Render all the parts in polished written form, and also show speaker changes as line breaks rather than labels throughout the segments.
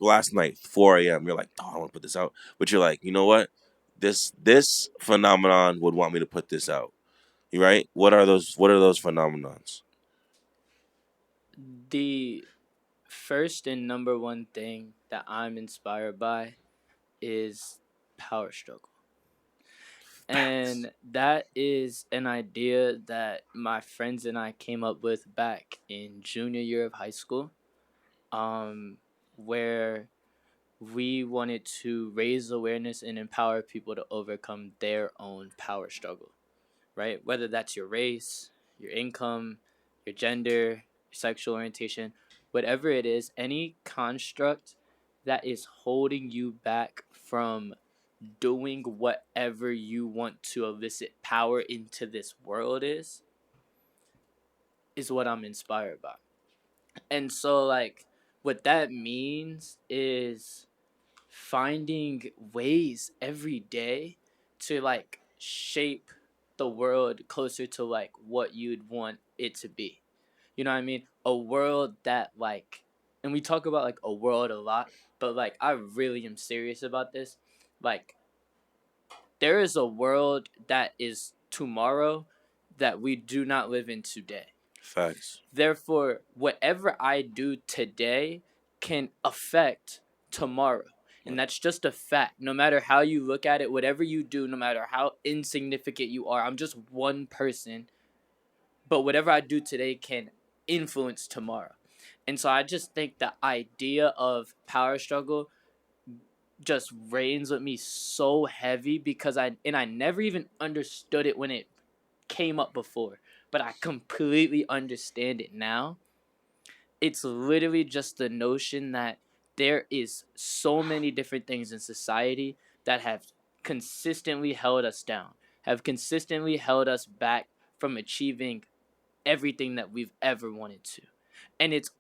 last night, 4 a.m. You're like, oh, I want to put this out, but you're like, you know what? This phenomenon would want me to put this out. You right? What are those? What are those phenomenons?
The first and number one thing that I'm inspired by is power struggle.
Facts.
And that is an idea that my friends and I came up with back in junior year of high school, um, where we wanted to raise awareness and empower people to overcome their own power struggle, right? Whether that's your race, your income, your gender, your sexual orientation, whatever it is, any construct that is holding you back from doing whatever you want to elicit power into this world is what I'm inspired by. And so like what that means is finding ways every day to like shape the world closer to like what you'd want it to be. You know what I mean? A world that like, and we talk about like a world a lot, but like I really am serious about this. Like there is a world that is tomorrow that we do not live in today.
Facts.
Therefore, whatever I do today can affect tomorrow. And that's just a fact. No matter how you look at it, whatever you do, no matter how insignificant you are, I'm just one person. But whatever I do today can influence tomorrow. And so I just think the idea of power struggle just reigns with me so heavy because I never even understood it when it came up before, but I completely understand it now. It's literally just the notion that there is so many different things in society that have consistently held us down, have consistently held us back from achieving everything that we've ever wanted to. And it's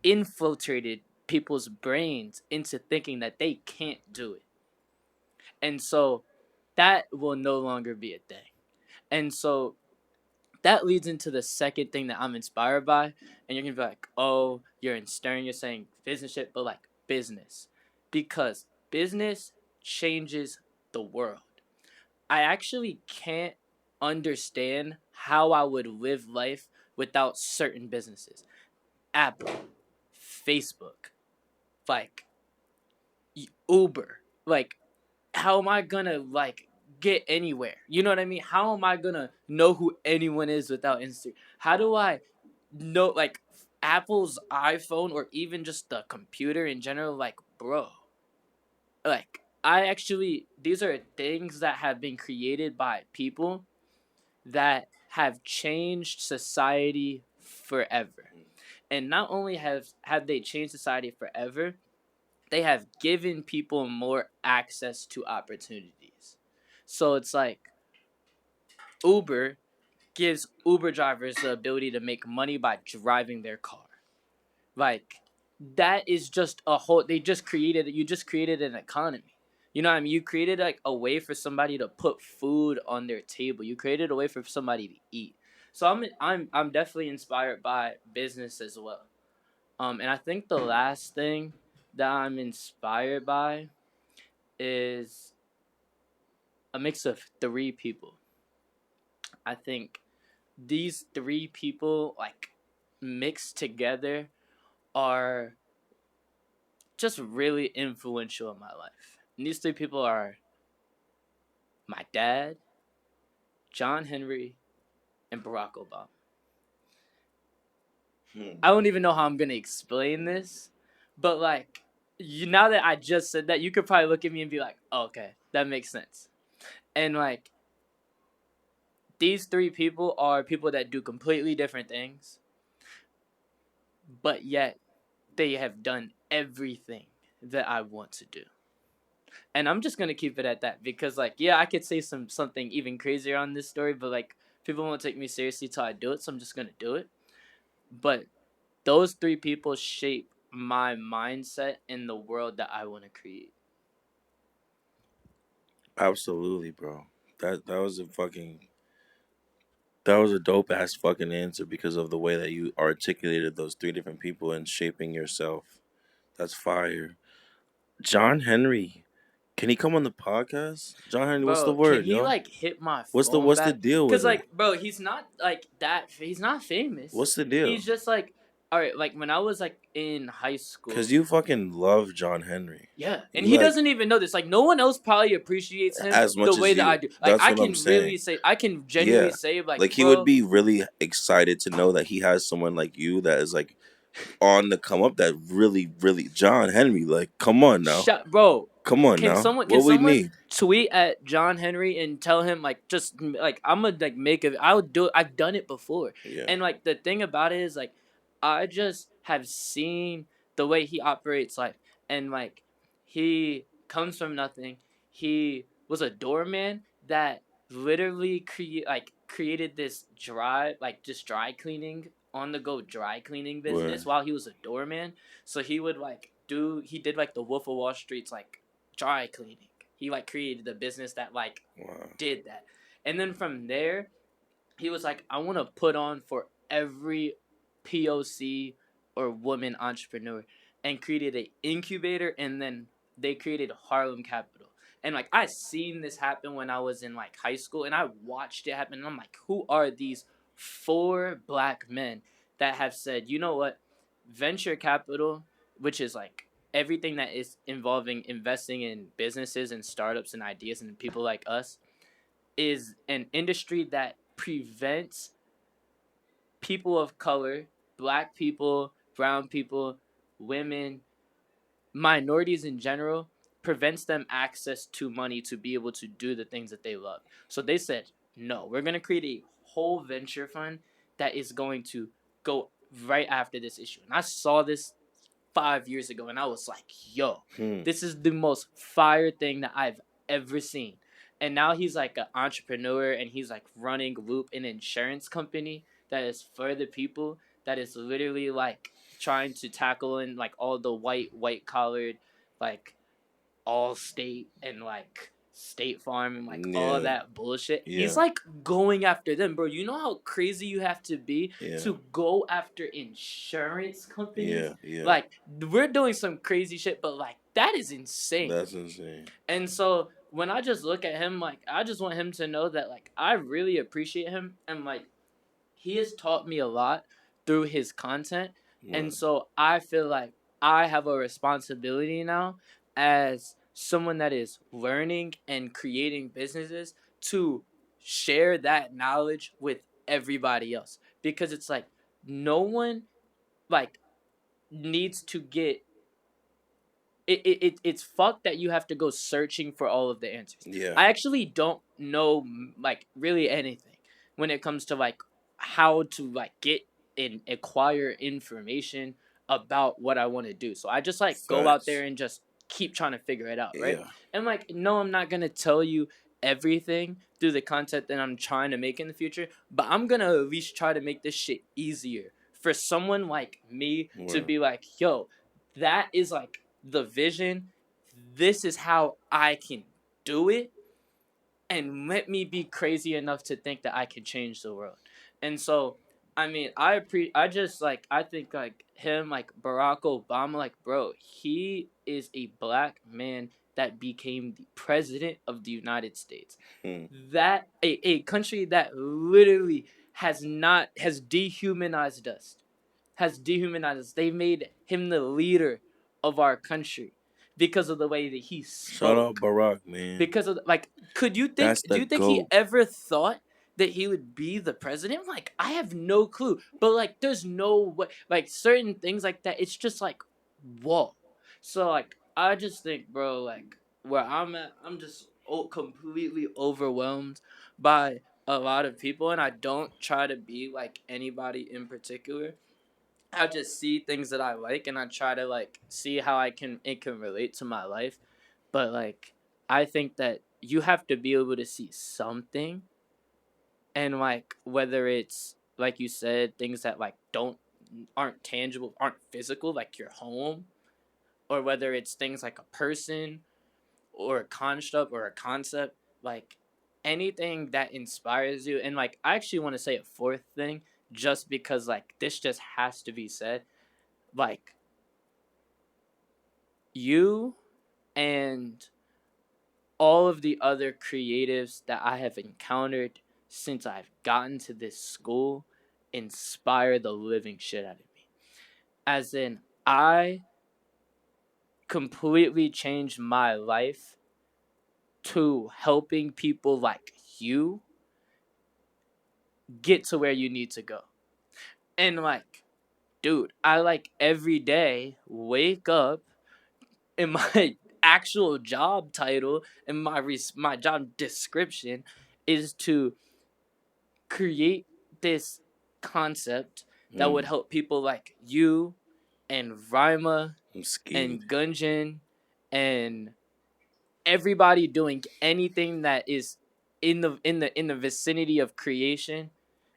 infiltrated people's brains into thinking that they can't do it. And so that will no longer be a thing. And so that leads into the second thing that I'm inspired by. And you're gonna be like, oh, you're in Stern, you're saying business shit, but like business. Because business changes the world. I actually can't understand how I would live life without certain businesses. Apple, Facebook, like Uber. Like how am I gonna like get anywhere? You know what I mean? How am I gonna know who anyone is without Instagram? How do I know like Apple's iPhone or even just the computer in general? Like, bro, like I actually these are things that have been created by people that have changed society forever. And not only have they changed society forever, they have given people more access to opportunities. So it's like Uber gives Uber drivers the ability to make money by driving their car. Like that is just a whole you just created an economy. You know what I mean? You created like a way for somebody to put food on their table. You created a way for somebody to eat. So I'm definitely inspired by business as well. And I think the last thing that I'm inspired by is a mix of three people. I think these three people like mixed together are just really influential in my life. And these three people are my dad, John Henry, and Barack Obama. I don't even know how I'm gonna explain this, but like you now that I just said that, you could probably look at me and be like, oh, okay, that makes sense. And like these three people are people that do completely different things, but yet they have done everything that I want to do. And I'm just gonna keep it at that because like yeah, I could say something even crazier on this story, but like people won't take me seriously till I do it, so I'm just gonna do it. But those three people shape my mindset in the world that I want to create.
Absolutely, bro. That was a fucking that was a dope ass fucking answer because of the way that you articulated those three different people and shaping yourself. That's fire. John Henry. Can he come on the podcast? John Henry, what's the
Bro, can
word,
he
yo?
like hit my
What's the
phone
what's the
back?
deal
Cause
with it?
like, bro, he's not famous.
What's the deal?
He's just like, all right, like when I was like in high
Cause
school.
you fucking love John Henry.
Yeah, and
You
he
like
doesn't even know this. Like, no one else probably appreciates him
as
the
much
way
as
that I
you.
do. Like,
That's what I'm saying.
I can genuinely
Yeah.
say, like,
Like he would
bro,
be really excited to know that he has someone like you that is like on the come up that really, really John Henry, like, come on now.
bro,
Come on now.
can
What we
someone
need.
tweet at John Henry and tell him like just like I'm gonna like make it? I would do it. I've done it before,
Yeah.
and like the thing about it is like I just have seen the way he operates life, and like he comes from nothing. He was a doorman that literally created this just dry cleaning on the go dry cleaning
Where
business while he was a doorman. So he would he did like the Wolf of Wall Street's like dry cleaning. He like created a business that like
wow.
did that. And then from there, he was like, I want to put on for every POC or woman entrepreneur, and created an incubator, and then they created Harlem Capital. And like I seen this happen when I was in like high school, and I watched it happen, and I'm like, who are these four black men that have said, you know what, venture capital, which is like everything that is involving investing in businesses and startups and ideas and people like us, is an industry that prevents people of color, black people, brown people, women, minorities in general, prevents them access to money to be able to do the things that they love. So they said, no, we're going to create a whole venture fund that is going to go right after this issue. And I saw this 5 years ago, and I was like, yo, this is the most fire thing that I've ever seen. And now he's like an entrepreneur, and he's like running Loop, an insurance company that is for the people, that is literally like trying to tackle in like all the white collared, like all state and like State Farm and like all
Yeah.
that bullshit.
Yeah.
He's like going after them, bro. You know how crazy you have to be
Yeah.
to go after insurance companies?
Yeah. Yeah.
Like we're doing some crazy shit, but like that is insane.
That's insane.
And so when I just look at him, like I just want him to know that like I really appreciate him, and like he has taught me a lot through his content. And so I feel like I have a responsibility now as someone that is learning and creating businesses to share that knowledge with everybody else, because it's like no one like needs to get it's fucked that you have to go searching for all of the answers.
Yeah.
I actually don't know like really anything when it comes to like how to like get and acquire information about what I want to do. So I just like go out there and just keep trying to figure it out, right?
Yeah.
And like no, I'm not going to tell you everything through the content that I'm trying to make in the future, but I'm going to at least try to make this shit easier for someone like me to be like, yo, that is like the vision. This is how I can do it, and let me be crazy enough to think that I can change the world. And so, I mean, I just like I think like him, like Barack Obama, like bro, he is a black man that became the president of the United States. That a country that literally has dehumanized us, has dehumanized us. They made him the leader of our country because of the way that he spoke.
Shout out Barack, man.
Because of like, could you think?
That's
Do
the
you think he
GOAT.
ever thought that he would be the president? Like, I have no clue. But like, there's no way. Like certain things like that, it's just like, whoa. So like, I just think, bro, like where I'm at, I'm just completely overwhelmed by a lot of people, and I don't try to be like anybody in particular. I just see things that I like, and I try to like see how it can relate to my life. But like I think that you have to be able to see something, and like whether it's like you said, things that like don't aren't tangible, aren't physical, like your home, or whether it's things like a person or a construct or a concept, like anything that inspires you. And like I actually want to say a fourth thing, just because like this just has to be said. Like you and all of the other creatives that I have encountered since I've gotten to this school inspire the living shit out of me. As in, I completely changed my life to helping people like you get to where you need to go. And like, dude, I like every day wake up in my actual job title and my job description is to create this concept that would help people like you and Rima
I'm scared.
and Gunjin and everybody doing anything that is in the vicinity of creation,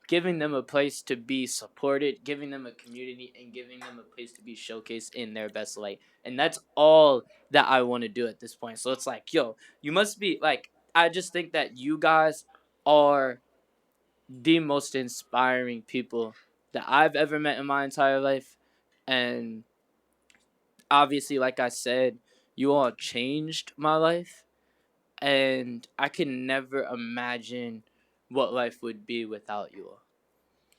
giving them a place to be supported, giving them a community, and giving them a place to be showcased in their best light. And that's all that I want to do at this point. So it's like, yo, you must be like, I just think that you guys are the most inspiring people that I've ever met in my entire life. And obviously, like I said, you all changed my life. And I can never imagine what life would be without you all.